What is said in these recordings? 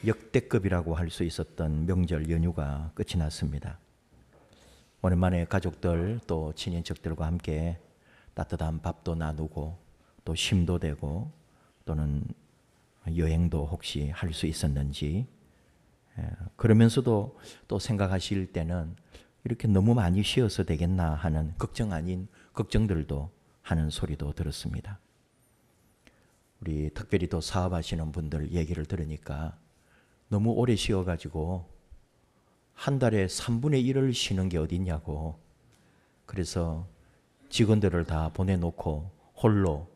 역대급이라고 할 수 있었던 명절 연휴가 끝이 났습니다. 오랜만에 가족들 또 친인척들과 함께 따뜻한 밥도 나누고 또 쉼도 되고 또는 여행도 혹시 할 수 있었는지, 그러면서도 또 생각하실 때는 이렇게 너무 많이 쉬어서 되겠나 하는 걱정 아닌 걱정들도 하는 소리도 들었습니다. 우리 특별히 또 사업하시는 분들 얘기를 들으니까 너무 오래 쉬어가지고 한 달에 3분의 1을 쉬는 게 어딨냐고, 그래서 직원들을 다 보내놓고 홀로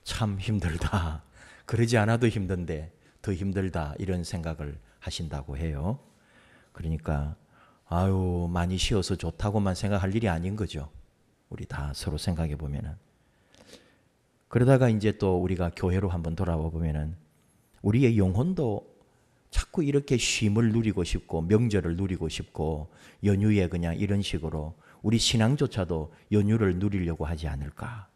참 힘들다, 그러지 않아도 힘든데 더 힘들다, 이런 생각을 하신다고 해요. 그러니까 아유 많이 쉬어서 좋다고만 생각할 일이 아닌 거죠. 우리 다 서로 생각해 보면은. 그러다가 이제 또 우리가 교회로 한번 돌아와 보면은 우리의 영혼도 자꾸 이렇게 쉼을 누리고 싶고 명절을 누리고 싶고 연휴에 그냥 이런 식으로 우리 신앙조차도 연휴를 누리려고 하지 않을까.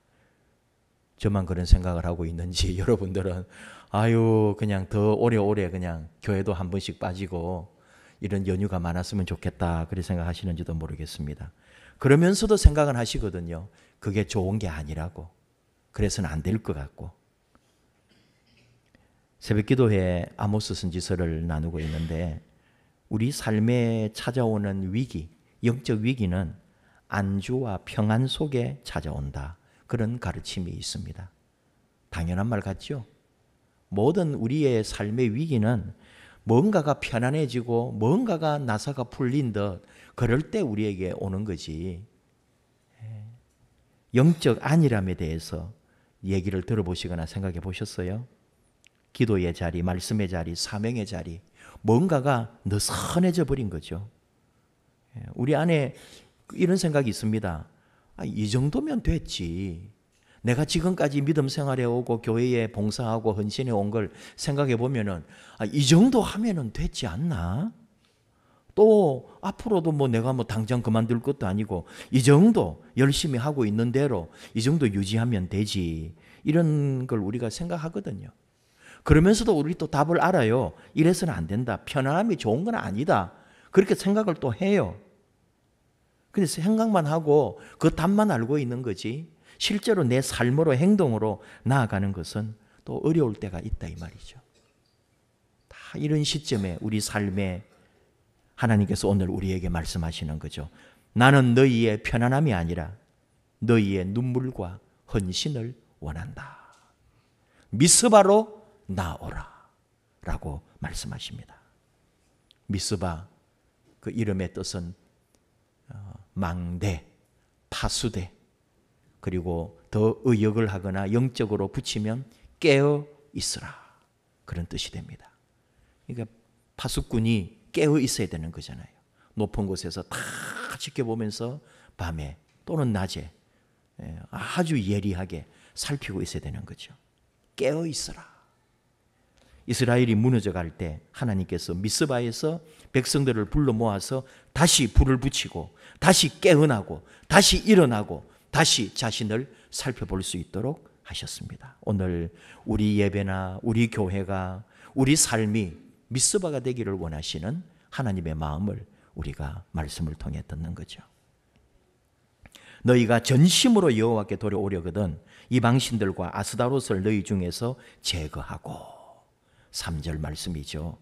저만 그런 생각을 하고 있는지 여러분들은 아유 그냥 더 오래오래 그냥 교회도 한 번씩 빠지고 이런 연휴가 많았으면 좋겠다, 그렇게 생각하시는지도 모르겠습니다. 그러면서도 생각은 하시거든요. 그게 좋은 게 아니라고. 그래서는 안 될 것 같고. 새벽기도회 아모스 선지서를 나누고 있는데 우리 삶에 찾아오는 위기, 영적 위기는 안주와 평안 속에 찾아온다, 그런 가르침이 있습니다. 당연한 말 같죠? 모든 우리의 삶의 위기는 뭔가가 편안해지고 뭔가가 나사가 풀린 듯 그럴 때 우리에게 오는 거지. 영적 안일함에 대해서 얘기를 들어보시거나 생각해 보셨어요? 기도의 자리, 말씀의 자리, 사명의 자리, 뭔가가 느슨해져 버린 거죠. 우리 안에 이런 생각이 있습니다. 이 정도면 됐지. 내가 지금까지 믿음 생활해 오고 교회에 봉사하고 헌신해 온 걸 생각해 보면은 이 정도 하면은 됐지 않나? 또 앞으로도 뭐 내가 뭐 당장 그만둘 것도 아니고 이 정도 열심히 하고 있는 대로 이 정도 유지하면 되지, 이런 걸 우리가 생각하거든요. 그러면서도 우리 또 답을 알아요. 이래서는 안 된다. 편안함이 좋은 건 아니다. 그렇게 생각을 또 해요. 근데 생각만 하고 그 답만 알고 있는 거지 실제로 내 삶으로 행동으로 나아가는 것은 또 어려울 때가 있다, 이 말이죠. 다 이런 시점에 우리 삶에 하나님께서 오늘 우리에게 말씀하시는 거죠. 나는 너희의 편안함이 아니라 너희의 눈물과 헌신을 원한다. 미스바로 나오라 라고 말씀하십니다. 미스바, 그 이름의 뜻은 망대, 파수대, 그리고 더 의역을 하거나 영적으로 붙이면 깨어 있으라, 그런 뜻이 됩니다. 그러니까 파수꾼이 깨어 있어야 되는 거잖아요. 높은 곳에서 다 지켜보면서 밤에 또는 낮에 아주 예리하게 살피고 있어야 되는 거죠. 깨어 있으라. 이스라엘이 무너져갈 때 하나님께서 미스바에서 백성들을 불러 모아서 다시 불을 붙이고 다시 깨어나고 다시 일어나고 다시 자신을 살펴볼 수 있도록 하셨습니다. 오늘 우리 예배나 우리 교회가, 우리 삶이 미스바가 되기를 원하시는 하나님의 마음을 우리가 말씀을 통해 듣는 거죠. 너희가 전심으로 여호와께 돌아오려거든 이방 신들과 아스다롯을 너희 중에서 제거하고. 3절 말씀이죠.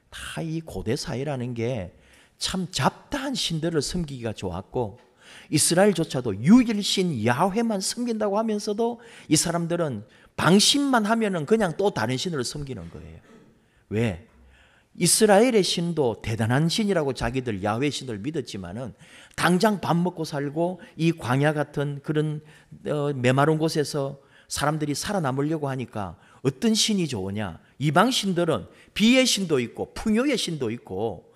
다 이 고대 사회라는 게 참 잡다한 신들을 섬기기가 좋았고 이스라엘조차도 유일신 야훼만 섬긴다고 하면서도 이 사람들은 방심만 하면은 그냥 또 다른 신을 섬기는 거예요. 왜? 이스라엘의 신도 대단한 신이라고 자기들 야훼 신을 믿었지만은 당장 밥 먹고 살고 이 광야 같은 그런 메마른 곳에서 사람들이 살아남으려고 하니까 어떤 신이 좋으냐? 이방 신들은 비의 신도 있고 풍요의 신도 있고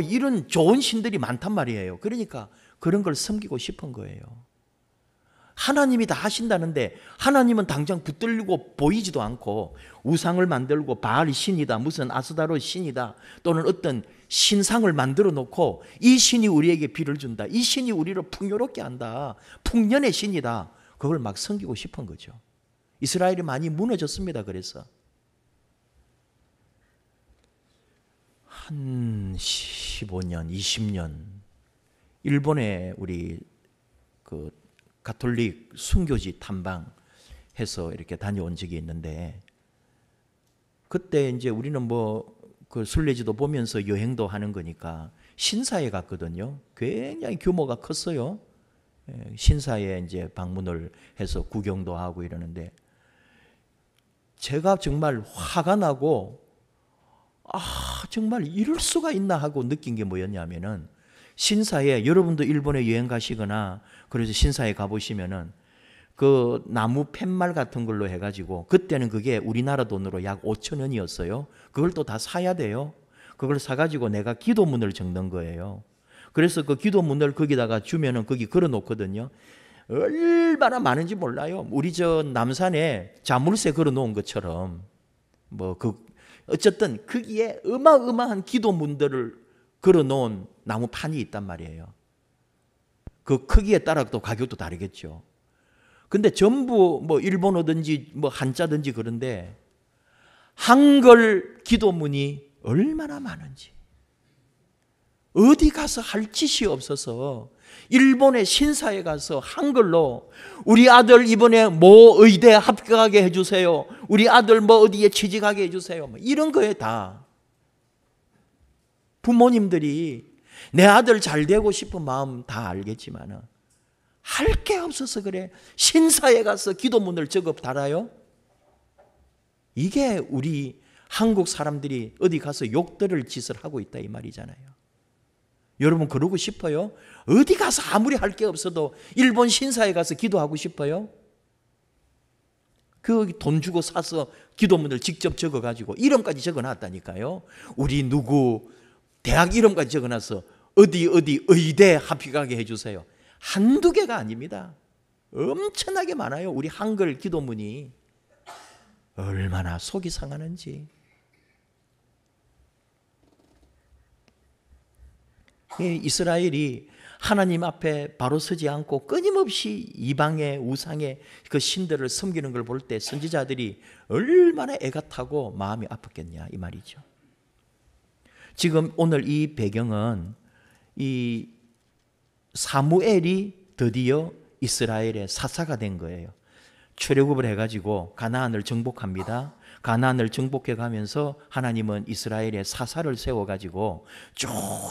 이런 좋은 신들이 많단 말이에요. 그러니까 그런 걸 섬기고 싶은 거예요. 하나님이 다 하신다는데 하나님은 당장 붙들고 보이지도 않고 우상을 만들고 바알 신이다, 무슨 아스다롯 신이다, 또는 어떤 신상을 만들어 놓고 이 신이 우리에게 비를 준다, 이 신이 우리를 풍요롭게 한다, 풍년의 신이다, 그걸 막 섬기고 싶은 거죠. 이스라엘이 많이 무너졌습니다. 그래서 한 15년, 20년 일본에 우리 그 가톨릭 순교지 탐방해서 이렇게 다녀온 적이 있는데, 그때 이제 우리는 뭐 그 순례지도 보면서 여행도 하는 거니까 신사에 갔거든요. 굉장히 규모가 컸어요. 신사에 이제 방문을 해서 구경도 하고 이러는데, 제가 정말 화가 나고 정말 이럴 수가 있나 하고 느낀 게 뭐였냐면은, 신사에, 여러분도 일본에 여행 가시거나 그래서 신사에 가보시면은 그 나무 팻말 같은 걸로 해가지고, 그때는 그게 우리나라 돈으로 약 5,000원이었어요. 그걸 또 다 사야 돼요. 그걸 사가지고 내가 기도문을 적는 거예요. 그래서 그 기도문을 거기다가 주면은 거기 걸어 놓거든요. 얼마나 많은지 몰라요. 우리 저 남산에 자물쇠 걸어 놓은 것처럼 어쨌든 거기에 어마어마한 기도문들을 걸어 놓은 나무판이 있단 말이에요. 그 크기에 따라 또 가격도 다르겠죠. 근데 전부 뭐 일본어든지 뭐 한자든지 그런데 한글 기도문이 얼마나 많은지, 어디 가서 할 짓이 없어서 일본의 신사에 가서 한글로 우리 아들 이번에 뭐 의대 합격하게 해주세요, 우리 아들 뭐 어디에 취직하게 해주세요, 뭐 이런 거에 다 부모님들이 내 아들 잘 되고 싶은 마음 다 알겠지만은 할 게 없어서 그래 신사에 가서 기도문을 적어 달아요. 이게 우리 한국 사람들이 어디 가서 욕 들을 짓을 하고 있다 이 말이잖아요. 여러분 그러고 싶어요? 어디 가서 아무리 할 게 없어도 일본 신사에 가서 기도하고 싶어요? 그 돈 주고 사서 기도문을 직접 적어가지고 이름까지 적어놨다니까요. 우리 누구 대학 이름까지 적어놔서 어디 의대 합격하게 해주세요. 한두 개가 아닙니다. 엄청나게 많아요. 우리 한글 기도문이 얼마나 속이 상하는지. 이스라엘이 하나님 앞에 바로 서지 않고 끊임없이 이방의 우상의 그 신들을 섬기는 걸 볼 때 선지자들이 얼마나 애가 타고 마음이 아팠겠냐 이 말이죠. 지금 오늘 이 배경은 이 사무엘이 드디어 이스라엘의 사사가 된 거예요. 출애굽을 해가지고 가나안을 정복합니다. 가나안을 정복해 가면서 하나님은 이스라엘의 사사를 세워가지고 쭉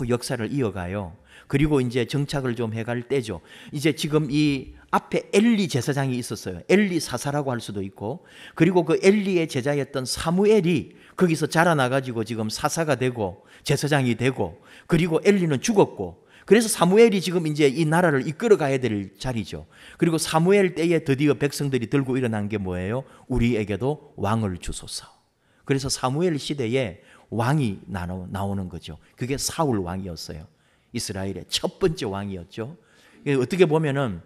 역사를 이어가요. 그리고 이제 정착을 좀 해갈 때죠. 이제 지금 이 앞에 엘리 제사장이 있었어요. 엘리 사사라고 할 수도 있고, 그리고 그 엘리의 제자였던 사무엘이 거기서 자라나가지고 지금 사사가 되고 제사장이 되고, 그리고 엘리는 죽었고, 그래서 사무엘이 지금 이제 이 나라를 이끌어 가야 될 자리죠. 그리고 사무엘 때에 드디어 백성들이 들고 일어난 게 뭐예요? 우리에게도 왕을 주소서. 그래서 사무엘 시대에 왕이 나오는 거죠. 그게 사울 왕이었어요. 이스라엘의 첫 번째 왕이었죠. 어떻게 보면은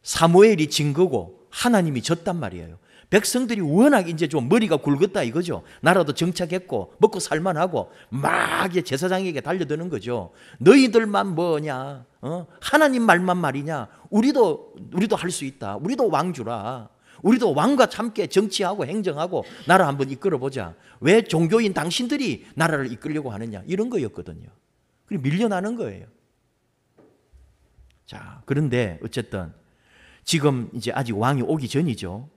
사무엘이 진 거고 하나님이 졌단 말이에요. 백성들이 워낙 이제 좀 머리가 굵었다 이거죠. 나라도 정착했고 먹고 살만하고 막 제사장에게 달려드는 거죠. 너희들만 뭐냐? 하나님 말만 말이냐? 우리도 할 수 있다. 우리도 왕 주라. 우리도 왕과 함께 정치하고 행정하고 나라 한번 이끌어보자. 왜 종교인 당신들이 나라를 이끌려고 하느냐? 이런 거였거든요. 그리고 밀려나는 거예요. 자, 그런데 어쨌든 지금 이제 아직 왕이 오기 전이죠.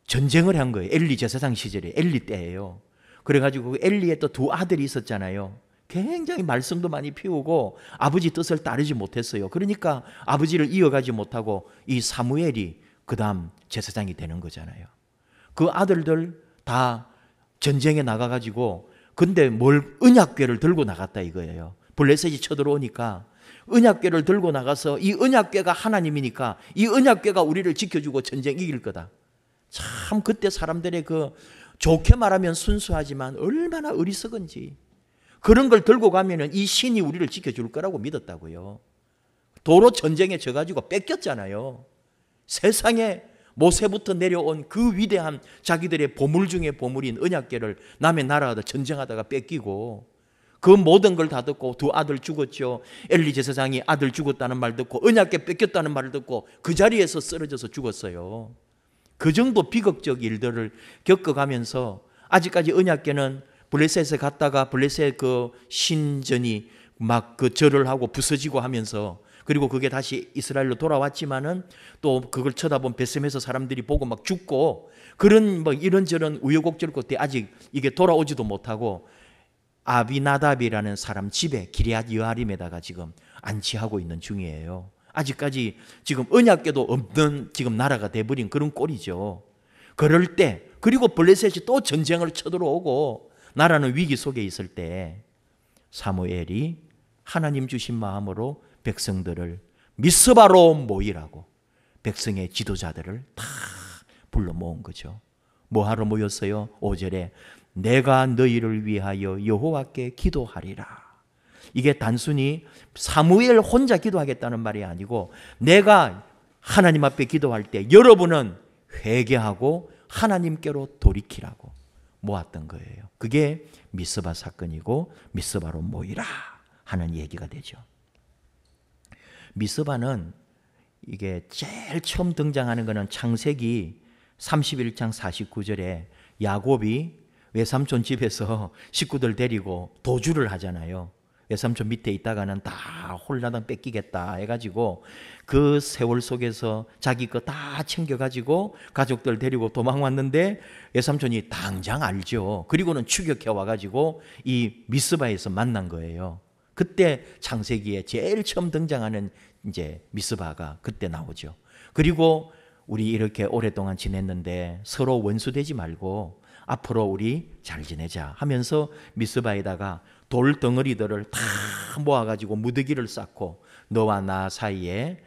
전쟁을 한 거예요. 엘리 제사장 시절에, 엘리 때예요. 그래가지고 엘리의 또 두 아들이 있었잖아요. 굉장히 말썽도 많이 피우고 아버지 뜻을 따르지 못했어요. 그러니까 아버지를 이어가지 못하고 이 사무엘이 그 다음 제사장이 되는 거잖아요. 그 아들들 다 전쟁에 나가가지고, 근데 언약궤를 들고 나갔다 이거예요. 블레셋이 쳐들어오니까 언약궤를 들고 나가서 이 언약궤가 하나님이니까 이 언약궤가 우리를 지켜주고 전쟁 이길 거다. 참 그때 사람들의 그 좋게 말하면 순수하지만 얼마나 어리석은지, 그런 걸 들고 가면은 이 신이 우리를 지켜줄 거라고 믿었다고요. 도로 전쟁에 져가지고 뺏겼잖아요. 세상에 모세부터 내려온 그 위대한 자기들의 보물 중에 보물인 언약궤를 남의 나라하다 전쟁하다가 뺏기고, 그 모든 걸 다 듣고 두 아들 죽었죠. 엘리 제사장이 아들 죽었다는 말 듣고 언약궤 뺏겼다는 말을 듣고 그 자리에서 쓰러져서 죽었어요. 그 정도 비극적 일들을 겪어가면서 아직까지 언약궤는 블레셋에 갔다가 블레셋 그 신전이 막 그 절을 하고 부서지고 하면서, 그리고 그게 다시 이스라엘로 돌아왔지만은 또 그걸 쳐다본 베셈에서 사람들이 보고 막 죽고, 그런 뭐 이런저런 우여곡절 끝에 아직 이게 돌아오지도 못하고 아비나답이라는 사람 집에 기럇 여아림에다가 지금 안치하고 있는 중이에요. 아직까지 지금 언약궤도 없는 지금 나라가 돼버린 그런 꼴이죠. 그럴 때, 그리고 블레셋이 또 전쟁을 쳐들어오고 나라는 위기 속에 있을 때 사무엘이 하나님 주신 마음으로 백성들을 미스바로 모이라고 백성의 지도자들을 다 불러 모은 거죠. 뭐하러 모였어요? 5절에 내가 너희를 위하여 여호와께 기도하리라. 이게 단순히 사무엘 혼자 기도하겠다는 말이 아니고, 내가 하나님 앞에 기도할 때 여러분은 회개하고 하나님께로 돌이키라고 모았던 거예요. 그게 미스바 사건이고 미스바로 모이라 하는 얘기가 되죠. 미스바는 이게 제일 처음 등장하는 것은 창세기 31장 49절에 야곱이 외삼촌 집에서 식구들 데리고 도주를 하잖아요. 외삼촌 밑에 있다가는 다 홀라당 뺏기겠다 해가지고 그 세월 속에서 자기 거 다 챙겨가지고 가족들 데리고 도망왔는데 외삼촌이 당장 알죠. 그리고는 추격해 와가지고 이 미스바에서 만난 거예요. 그때 창세기에 제일 처음 등장하는 이제 미스바가 그때 나오죠. 그리고 우리 이렇게 오랫동안 지냈는데 서로 원수되지 말고 앞으로 우리 잘 지내자 하면서 미스바에다가 돌 덩어리들을 다 모아가지고 무더기를 쌓고, 너와 나 사이에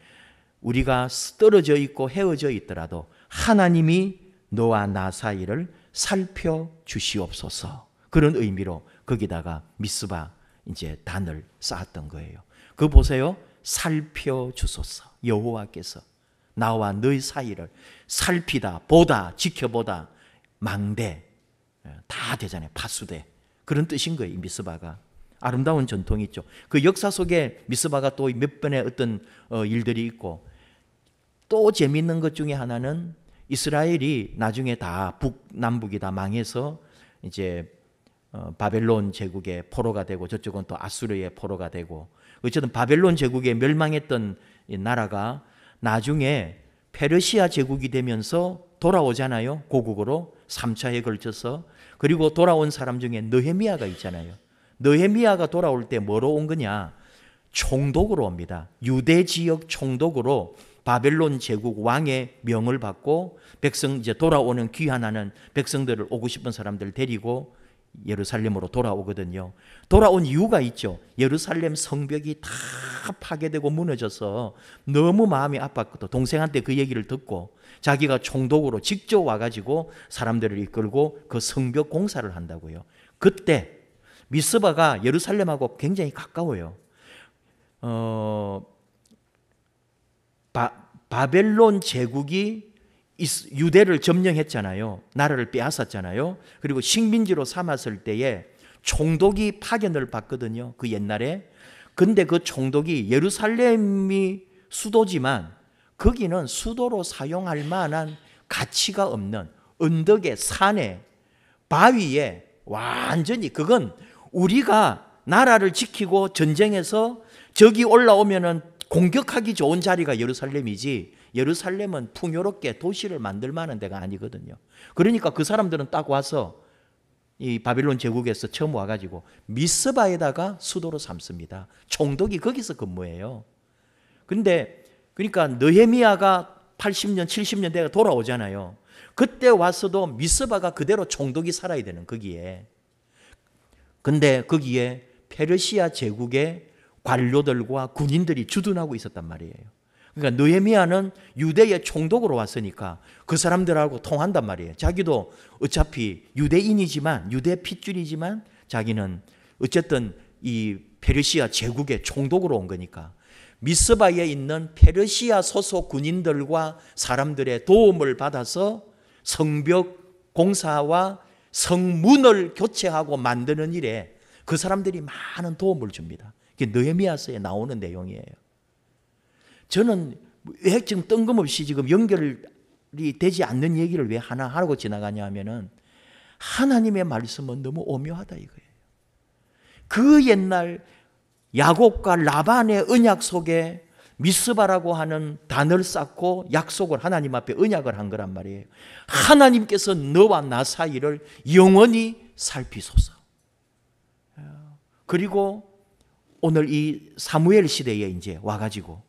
우리가 떨어져 있고 헤어져 있더라도 하나님이 너와 나 사이를 살펴주시옵소서, 그런 의미로 거기다가 미스바 이제 단을 쌓았던 거예요. 그거 보세요. 살펴주소서. 여호와께서 나와 너희 사이를 살피다, 보다, 지켜보다, 망대 다 되잖아요. 파수대. 그런 뜻인 거예요. 이 미스바가. 아름다운 전통이 있죠. 그 역사 속에 미스바가 또 몇 번의 어떤 일들이 있고, 또 재미있는 것 중에 하나는 이스라엘이 나중에 다 북남북이 다 망해서 이제 바벨론 제국의 포로가 되고 저쪽은 또 아수르의 포로가 되고, 어쨌든 바벨론 제국에 멸망했던 이 나라가 나중에 페르시아 제국이 되면서 돌아오잖아요. 고국으로 3차에 걸쳐서. 그리고 돌아온 사람 중에 느헤미야가 있잖아요. 느헤미야가 돌아올 때 뭐로 온 거냐? 총독으로 옵니다. 유대 지역 총독으로 바벨론 제국 왕의 명을 받고 백성 이제 돌아오는 귀환하는 백성들을, 오고 싶은 사람들 데리고 예루살렘으로 돌아오거든요. 돌아온 이유가 있죠. 예루살렘 성벽이 다 파괴되고 무너져서 너무 마음이 아팠거든. 동생한테 그 얘기를 듣고 자기가 총독으로 직접 와가지고 사람들을 이끌고 그 성벽 공사를 한다고요. 그때 미스바가 예루살렘하고 굉장히 가까워요. 바벨론 제국이 유대를 점령했잖아요. 나라를 빼앗았잖아요. 그리고 식민지로 삼았을 때에 총독이 파견을 받거든요. 그 옛날에. 근데 그 총독이 예루살렘이 수도지만 거기는 수도로 사용할 만한 가치가 없는 언덕에, 산에, 바위에, 완전히 그건 우리가 나라를 지키고 전쟁해서 적이 올라오면은 공격하기 좋은 자리가 예루살렘이지, 예루살렘은 풍요롭게 도시를 만들 만한 데가 아니거든요. 그러니까 그 사람들은 딱 와서 이 바빌론 제국에서 처음 와가지고 미스바에다가 수도로 삼습니다. 총독이 거기서 근무해요. 근데 그러니까 느헤미야가 80년, 70년 대가 돌아오잖아요. 그때 왔어도 미스바가 그대로 총독이 살아야 되는 거기에. 근데 거기에 페르시아 제국의 관료들과 군인들이 주둔하고 있었단 말이에요. 그러니까 느헤미야는 유대의 총독으로 왔으니까 그 사람들하고 통한단 말이에요. 자기도 어차피 유대인이지만, 유대 핏줄이지만 자기는 어쨌든 이 페르시아 제국의 총독으로 온 거니까 미스바에 있는 페르시아 소속 군인들과 사람들의 도움을 받아서 성벽 공사와 성문을 교체하고 만드는 일에 그 사람들이 많은 도움을 줍니다. 이게 느헤미야서에 나오는 내용이에요. 저는 왜 지금 뜬금없이 지금 연결이 되지 않는 얘기를 왜 하나 하고 지나가냐 하면은, 하나님의 말씀은 너무 오묘하다 이거예요. 그 옛날 야곱과 라반의 언약 속에 미스바라고 하는 단을 쌓고 약속을 하나님 앞에 언약을 한 거란 말이에요. 하나님께서 너와 나 사이를 영원히 살피소서. 그리고 오늘 이 사무엘 시대에 이제 와가지고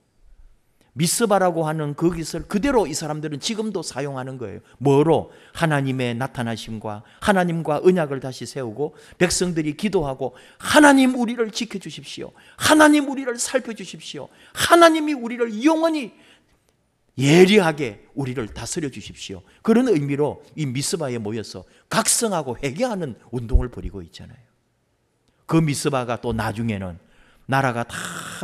미스바라고 하는 그 것을 그대로 이 사람들은 지금도 사용하는 거예요. 뭐로? 하나님의 나타나심과 하나님과 언약을 다시 세우고 백성들이 기도하고 하나님 우리를 지켜주십시오. 하나님 우리를 살펴주십시오. 하나님이 우리를 영원히 예리하게 우리를 다스려 주십시오. 그런 의미로 이 미스바에 모여서 각성하고 회개하는 운동을 벌이고 있잖아요. 그 미스바가 또 나중에는 나라가 다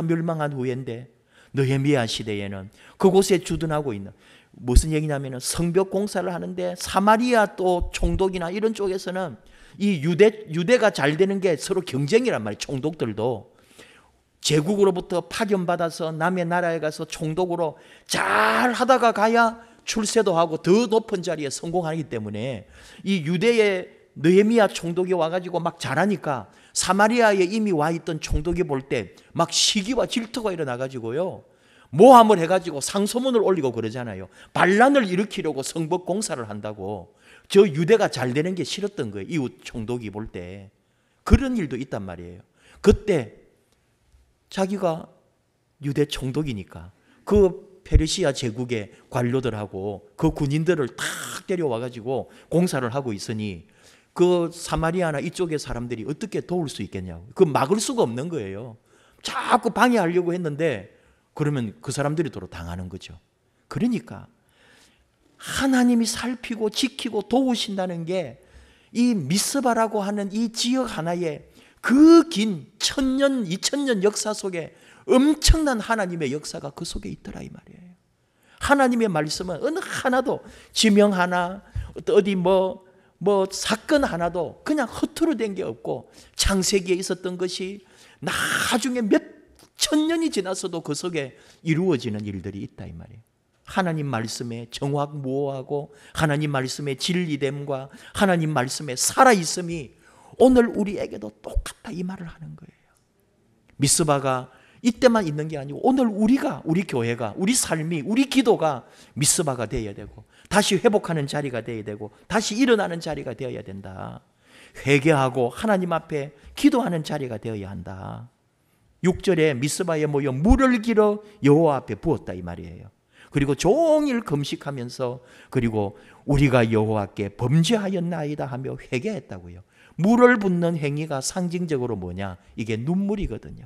멸망한 후인데 느헤미야 시대에는 그곳에 주둔하고 있는, 무슨 얘기냐면 성벽 공사를 하는데 사마리아 또 총독이나 이런 쪽에서는 이 유대가 잘 되는 게 서로 경쟁이란 말이에요. 총독들도 제국으로부터 파견받아서 남의 나라에 가서 총독으로 잘 하다가 가야 출세도 하고 더 높은 자리에 성공하기 때문에 이 유대의 느헤미야 총독이 와가지고 막 잘하니까 사마리아에 이미 와 있던 총독이 볼 때 막 시기와 질투가 일어나가지고요, 모함을 해가지고 상소문을 올리고 그러잖아요. 반란을 일으키려고 성벽 공사를 한다고. 저 유대가 잘 되는 게 싫었던 거예요. 이웃 총독이 볼 때. 그런 일도 있단 말이에요. 그때 자기가 유대 총독이니까 그 페르시아 제국의 관료들하고 그 군인들을 탁 데려와가지고 공사를 하고 있으니 그 사마리아나 이쪽의 사람들이 어떻게 도울 수 있겠냐고. 그 막을 수가 없는 거예요. 자꾸 방해하려고 했는데 그러면 그 사람들이 도로 당하는 거죠. 그러니까 하나님이 살피고 지키고 도우신다는 게 이 미스바라고 하는 이 지역 하나에 그 긴 1000년, 2000년 역사 속에 엄청난 하나님의 역사가 그 속에 있더라 이 말이에요. 하나님의 말씀은 어느 하나도 지명 하나, 어디 뭐 사건 하나도 그냥 허투루 된 게 없고 창세기에 있었던 것이 나중에 몇 천년이 지나서도 그 속에 이루어지는 일들이 있다 이 말이에요. 하나님 말씀의 정확무오하고 하나님 말씀의 진리됨과 하나님 말씀의 살아있음이 오늘 우리에게도 똑같다 이 말을 하는 거예요. 미스바가 이때만 있는 게 아니고 오늘 우리가, 우리 교회가, 우리 삶이, 우리 기도가 미스바가 되어야 되고 다시 회복하는 자리가 되어야 되고 다시 일어나는 자리가 되어야 된다. 회개하고 하나님 앞에 기도하는 자리가 되어야 한다. 6절에 미스바에 모여 물을 길어 여호와 앞에 부었다 이 말이에요. 그리고 종일 금식하면서 그리고 우리가 여호와께 범죄하였나이다 하며 회개했다고요. 물을 붓는 행위가 상징적으로 뭐냐? 이게 눈물이거든요.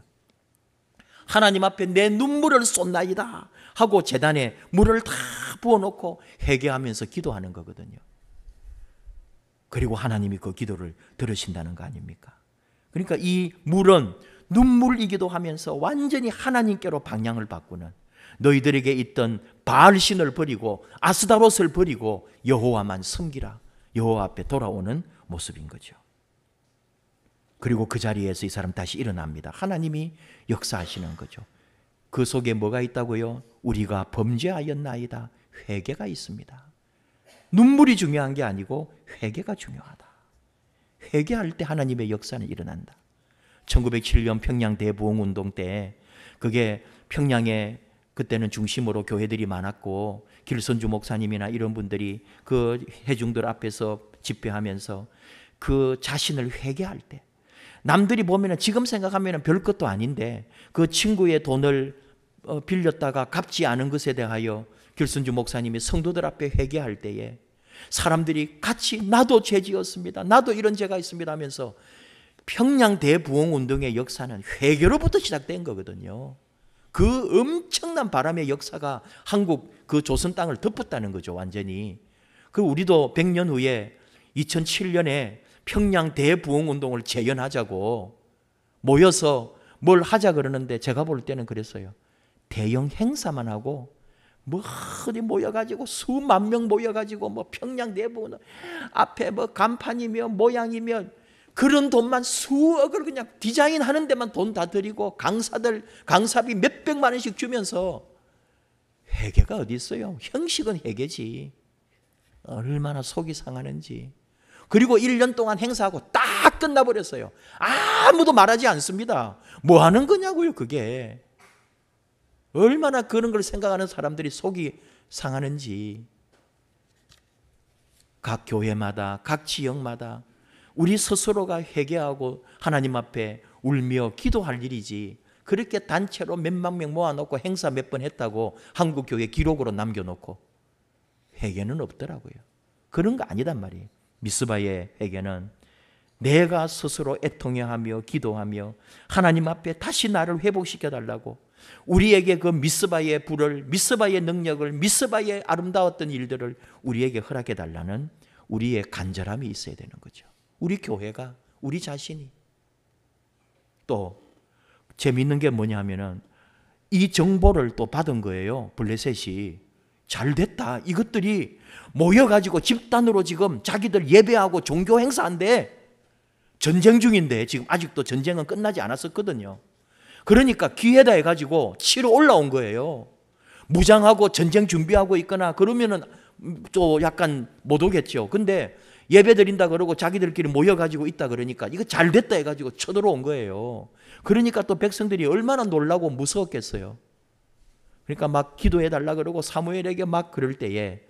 하나님 앞에 내 눈물을 쏟나이다 하고 제단에 물을 다 부어놓고 회개하면서 기도하는 거거든요. 그리고 하나님이 그 기도를 들으신다는 거 아닙니까? 그러니까 이 물은 눈물이기도 하면서 완전히 하나님께로 방향을 바꾸는, 너희들에게 있던 바알신을 버리고 아스다롯을 버리고 여호와만 섬기라, 여호와 앞에 돌아오는 모습인 거죠. 그리고 그 자리에서 이 사람 다시 일어납니다. 하나님이 역사하시는 거죠. 그 속에 뭐가 있다고요? 우리가 범죄하였나이다. 회개가 있습니다. 눈물이 중요한 게 아니고 회개가 중요하다. 회개할 때 하나님의 역사는 일어난다. 1907년 평양 대부흥운동 때, 그게 평양에 그때는 중심으로 교회들이 많았고 길선주 목사님이나 이런 분들이 그 회중들 앞에서 집회하면서 그 자신을 회개할 때, 남들이 보면 지금 생각하면 별것도 아닌데 그 친구의 돈을 빌렸다가 갚지 않은 것에 대하여 길선주 목사님이 성도들 앞에 회개할 때에 사람들이 같이 나도 죄 지었습니다, 나도 이런 죄가 있습니다 하면서, 평양 대부흥운동의 역사는 회개로부터 시작된 거거든요. 그 엄청난 바람의 역사가 한국 그 조선 땅을 덮었다는 거죠, 완전히. 그 우리도 100년 후에 2007년에 평양 대부흥운동을 재연하자고 모여서 뭘 하자 그러는데 제가 볼 때는 그랬어요. 대형 행사만 하고 뭐 어디 모여가지고 수만 명 모여가지고 뭐 평양 대부흥 앞에 뭐 간판이며 모양이며 그런 돈만 수억을 그냥 디자인하는 데만 돈 다 들이고 강사비 몇백만 원씩 주면서, 회개가 어디 있어요? 형식은 회개지. 얼마나 속이 상하는지. 그리고 1년 동안 행사하고 딱 끝나버렸어요. 아무도 말하지 않습니다. 뭐 하는 거냐고요, 그게. 얼마나 그런 걸 생각하는 사람들이 속이 상하는지. 각 교회마다, 각 지역마다 우리 스스로가 회개하고 하나님 앞에 울며 기도할 일이지, 그렇게 단체로 몇만 명 모아놓고 행사 몇 번 했다고 한국교회 기록으로 남겨놓고 회개는 없더라고요. 그런 거 아니단 말이에요. 미스바의 회개는 내가 스스로 애통해하며 기도하며 하나님 앞에 다시 나를 회복시켜달라고, 우리에게 그 미스바의 불을, 미스바의 능력을, 미스바의 아름다웠던 일들을 우리에게 허락해달라는 우리의 간절함이 있어야 되는 거죠. 우리 교회가, 우리 자신이. 또 재미있는 게 뭐냐 하면은 이 정보를 또 받은 거예요. 블레셋이. 잘 됐다. 이것들이 모여가지고 집단으로 지금 자기들 예배하고 종교 행사한대. 전쟁 중인데 지금 아직도 전쟁은 끝나지 않았었거든요. 그러니까 기회다 해가지고 치러 올라온 거예요. 무장하고 전쟁 준비하고 있거나 그러면은 또 약간 못 오겠죠. 근데 예배 드린다 그러고 자기들끼리 모여가지고 있다 그러니까 이거 잘 됐다 해가지고 쳐들어온 거예요. 그러니까 또 백성들이 얼마나 놀라고 무서웠겠어요. 그러니까 막 기도해달라 그러고 사무엘에게 막 그럴 때에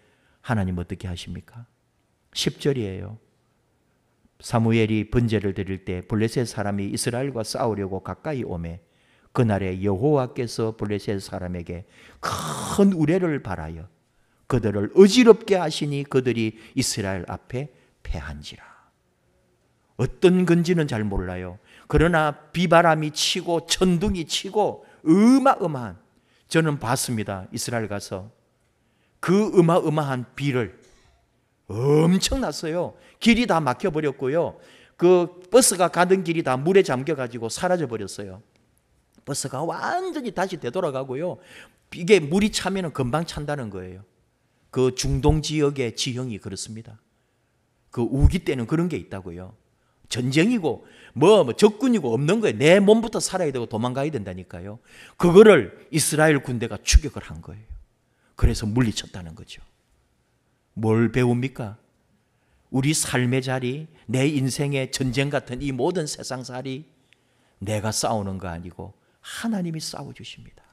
하나님 어떻게 하십니까? 10절이에요. 사무엘이 번제를 드릴 때 블레셋 사람이 이스라엘과 싸우려고 가까이 오매 그날에 여호와께서 블레셋 사람에게 큰 우레를 발하여 그들을 어지럽게 하시니 그들이 이스라엘 앞에 패한지라. 어떤 건지는 잘 몰라요. 그러나 비바람이 치고 천둥이 치고 어마어마한, 저는 봤습니다. 이스라엘 가서 그 어마어마한 비를 엄청났어요. 길이 다 막혀버렸고요. 그 버스가 가던 길이 다 물에 잠겨가지고 사라져버렸어요. 버스가 완전히 다시 되돌아가고요. 이게 물이 차면 금방 찬다는 거예요. 그 중동 지역의 지형이 그렇습니다. 그 우기 때는 그런 게 있다고요. 전쟁이고 뭐 적군이고 없는 거예요. 내 몸부터 살아야 되고 도망가야 된다니까요. 그거를 이스라엘 군대가 추격을 한 거예요. 그래서 물리쳤다는 거죠. 뭘 배웁니까? 우리 삶의 자리, 내 인생의 전쟁 같은 이 모든 세상살이 내가 싸우는 거 아니고 하나님이 싸워주십니다.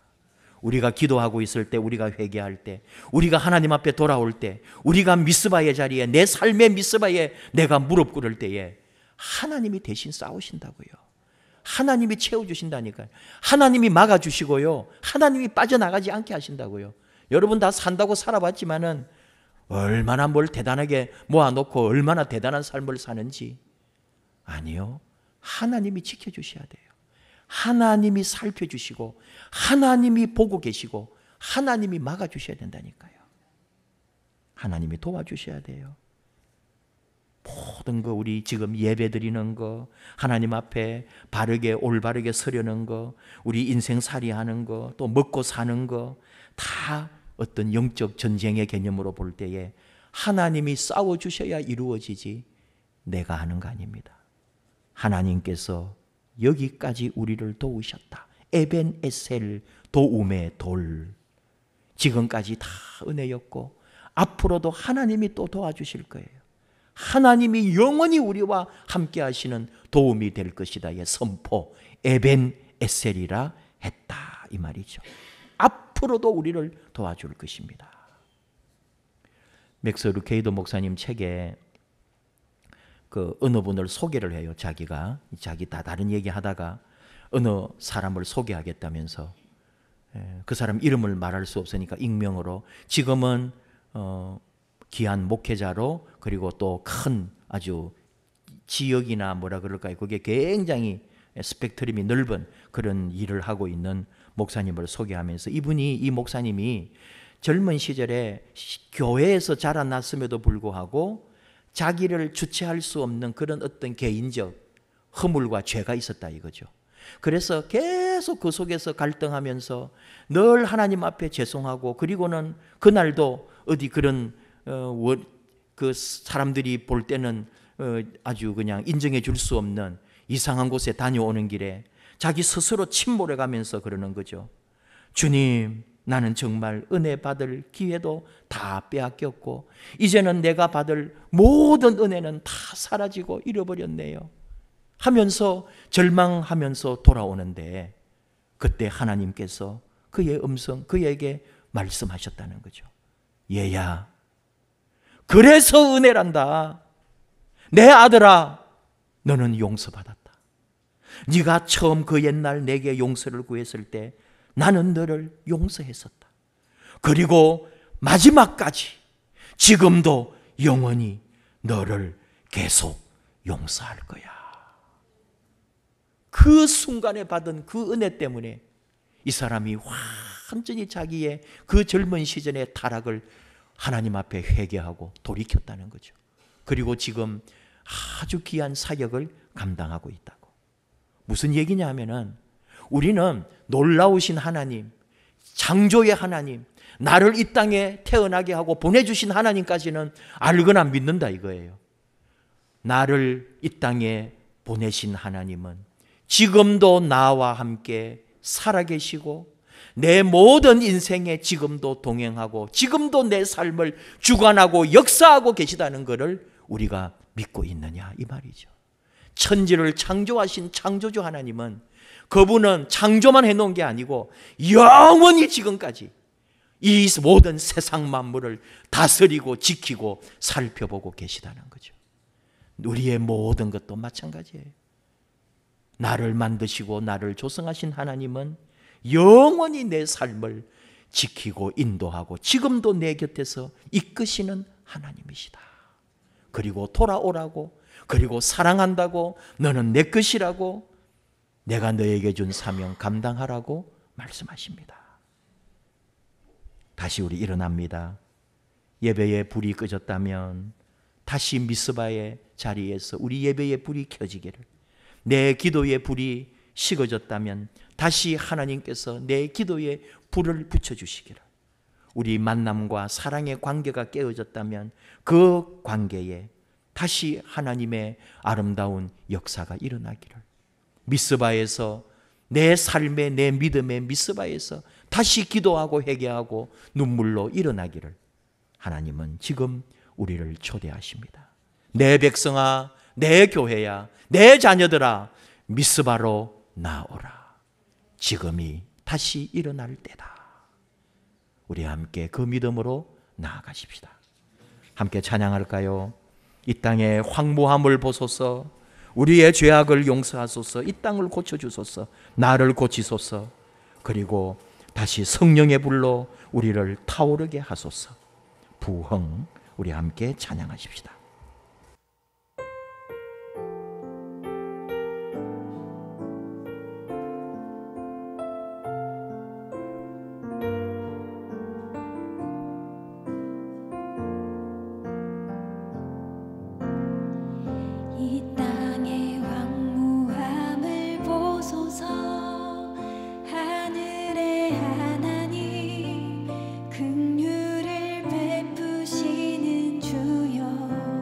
우리가 기도하고 있을 때, 우리가 회개할 때, 우리가 하나님 앞에 돌아올 때, 우리가 미스바의 자리에, 내 삶의 미스바에 내가 무릎 꿇을 때에 하나님이 대신 싸우신다고요. 하나님이 채워주신다니까요. 하나님이 막아주시고요. 하나님이 빠져나가지 않게 하신다고요. 여러분 다 산다고 살아봤지만은 얼마나 뭘 대단하게 모아놓고 얼마나 대단한 삶을 사는지. 아니요. 하나님이 지켜주셔야 돼요. 하나님이 살펴주시고 하나님이 보고 계시고 하나님이 막아주셔야 된다니까요. 하나님이 도와주셔야 돼요. 모든 거, 우리 지금 예배 드리는 거, 하나님 앞에 바르게 올바르게 서려는 거, 우리 인생살이 하는 거, 또 먹고 사는 거, 다 어떤 영적 전쟁의 개념으로 볼 때에 하나님이 싸워주셔야 이루어지지 내가 하는 거 아닙니다. 하나님께서 여기까지 우리를 도우셨다. 에벤 에셀, 도움의 돌. 지금까지 다 은혜였고 앞으로도 하나님이 또 도와주실 거예요. 하나님이 영원히 우리와 함께 하시는 도움이 될 것이다의 선포, 에벤 에셀이라 했다, 이 말이죠. 앞으로도 우리를 도와줄 것입니다. 맥스 루케이도 목사님 책에 그 어느 분을 소개를 해요. 자기 다 다른 얘기 하다가 어느 사람을 소개하겠다면서, 그 사람 이름을 말할 수 없으니까 익명으로, 지금은 귀한 목회자로, 그리고 또 큰 아주 지역이나 뭐라 그럴까요? 그게 굉장히 스펙트럼이 넓은 그런 일을 하고 있는 목사님을 소개하면서, 이 목사님이 젊은 시절에 교회에서 자라났음에도 불구하고 자기를 주체할 수 없는 그런 어떤 개인적 허물과 죄가 있었다 이거죠. 그래서 계속 그 속에서 갈등하면서 늘 하나님 앞에 죄송하고, 그리고는 그날도 어디 그런 그 사람들이 볼 때는 아주 그냥 인정해 줄 수 없는 이상한 곳에 다녀오는 길에 자기 스스로 침몰해 가면서 그러는 거죠. 주님, 나는 정말 은혜 받을 기회도 다 빼앗겼고 이제는 내가 받을 모든 은혜는 다 사라지고 잃어버렸네요 하면서 절망하면서 돌아오는데 그때 하나님께서 그의 음성, 그에게 말씀하셨다는 거죠. 얘야, 그래서 은혜란다. 내 아들아, 너는 용서받았다. 네가 처음 그 옛날 내게 용서를 구했을 때 나는 너를 용서했었다. 그리고 마지막까지 지금도 영원히 너를 계속 용서할 거야. 그 순간에 받은 그 은혜 때문에 이 사람이 완전히 자기의 그 젊은 시절의 타락을 하나님 앞에 회개하고 돌이켰다는 거죠. 그리고 지금 아주 귀한 사역을 감당하고 있다고. 무슨 얘기냐 하면은 우리는 놀라우신 하나님, 창조의 하나님, 나를 이 땅에 태어나게 하고 보내주신 하나님까지는 알거나 믿는다 이거예요. 나를 이 땅에 보내신 하나님은 지금도 나와 함께 살아계시고 내 모든 인생에 지금도 동행하고 지금도 내 삶을 주관하고 역사하고 계시다는 것을 우리가 믿고 있느냐 이 말이죠. 천지를 창조하신 창조주 하나님은 그분은 창조만 해놓은 게 아니고 영원히 지금까지 이 모든 세상 만물을 다스리고 지키고 살펴보고 계시다는 거죠. 우리의 모든 것도 마찬가지예요. 나를 만드시고 나를 조성하신 하나님은 영원히 내 삶을 지키고 인도하고 지금도 내 곁에서 이끄시는 하나님이시다. 그리고 돌아오라고, 그리고 사랑한다고, 너는 내 것이라고, 내가 너에게 준 사명 감당하라고 말씀하십니다. 다시 우리 일어납니다. 예배의 불이 꺼졌다면 다시 미스바의 자리에서 우리 예배의 불이 켜지기를, 내 기도의 불이 식어졌다면 다시 하나님께서 내 기도에 불을 붙여주시기를, 우리 만남과 사랑의 관계가 깨어졌다면 그 관계에 다시 하나님의 아름다운 역사가 일어나기를, 미스바에서 내 삶의 내 믿음의 미스바에서 다시 기도하고 회개하고 눈물로 일어나기를 하나님은 지금 우리를 초대하십니다. 내 백성아, 내 교회야, 내 자녀들아, 미스바로 나오라. 지금이 다시 일어날 때다. 우리 함께 그 믿음으로 나아가십시다. 함께 찬양할까요? 이 땅의 황무함을 보소서, 우리의 죄악을 용서하소서, 이 땅을 고쳐주소서, 나를 고치소서, 그리고 다시 성령의 불로 우리를 타오르게 하소서. 부흥, 우리 함께 찬양하십시다. 긍휼을 베푸시는 주여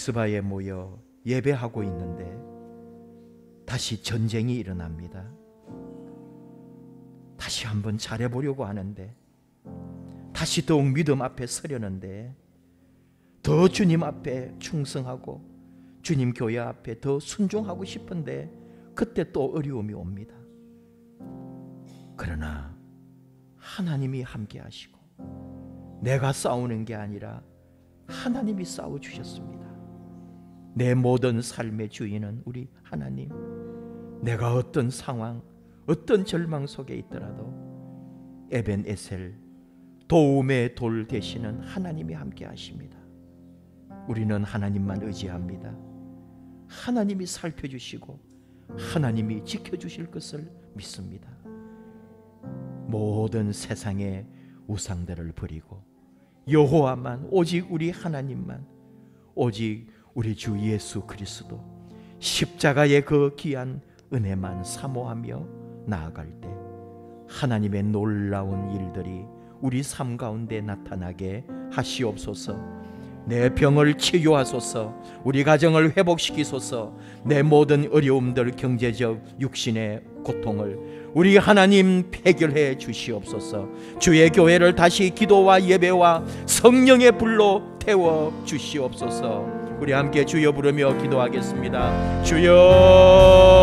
미스바에 모여 예배하고 있는데 다시 전쟁이 일어납니다. 다시 한번 잘해보려고 하는데, 다시 더욱 믿음 앞에 서려는데, 더 주님 앞에 충성하고 주님 교회 앞에 더 순종하고 싶은데 그때 또 어려움이 옵니다. 그러나 하나님이 함께 하시고 내가 싸우는 게 아니라 하나님이 싸워주셨습니다. 내 모든 삶의 주인은 우리 하나님. 내가 어떤 상황, 어떤 절망 속에 있더라도 에벤에셀, 도움의 돌 되시는 하나님이 함께 하십니다. 우리는 하나님만 의지합니다. 하나님이 살펴주시고 하나님이 지켜주실 것을 믿습니다. 모든 세상의 우상들을 버리고 여호와만, 오직 우리 하나님만, 오직 우리 주 예수 그리스도 십자가의 그 귀한 은혜만 사모하며 나아갈 때 하나님의 놀라운 일들이 우리 삶 가운데 나타나게 하시옵소서. 내 병을 치유하소서. 우리 가정을 회복시키소서. 내 모든 어려움들, 경제적, 육신의 고통을 우리 하나님 해결해 주시옵소서. 주의 교회를 다시 기도와 예배와 성령의 불로 태워 주시옵소서. 우리 함께 주여 부르며 기도하겠습니다. 주여.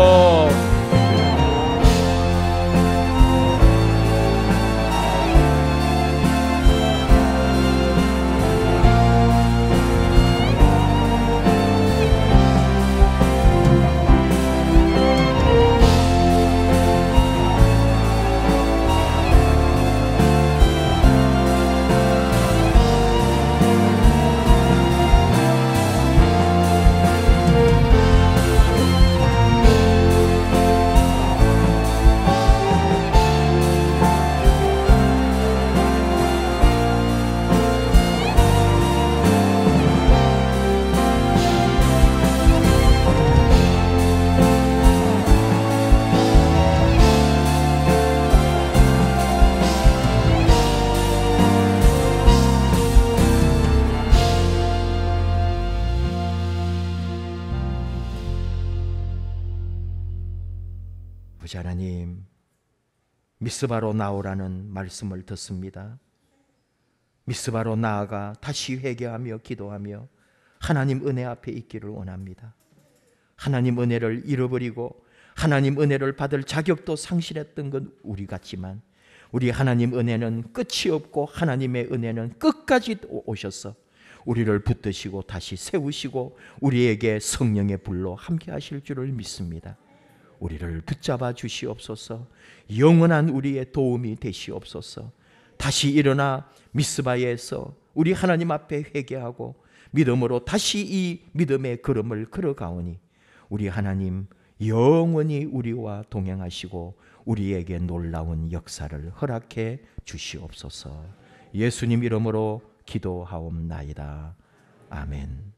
하나님, 미스바로 나오라는 말씀을 듣습니다. 미스바로 나아가 다시 회개하며 기도하며 하나님 은혜 앞에 있기를 원합니다. 하나님 은혜를 잃어버리고 하나님 은혜를 받을 자격도 상실했던 건 우리 같지만 우리 하나님 은혜는 끝이 없고 하나님의 은혜는 끝까지 오셔서 우리를 붙드시고 다시 세우시고 우리에게 성령의 불로 함께 하실 줄을 믿습니다. 우리를 붙잡아 주시옵소서. 영원한 우리의 도움이 되시옵소서. 다시 일어나 미스바에서 우리 하나님 앞에 회개하고 믿음으로 다시 이 믿음의 걸음을 걸어가오니 우리 하나님 영원히 우리와 동행하시고 우리에게 놀라운 역사를 허락해 주시옵소서. 예수님 이름으로 기도하옵나이다. 아멘.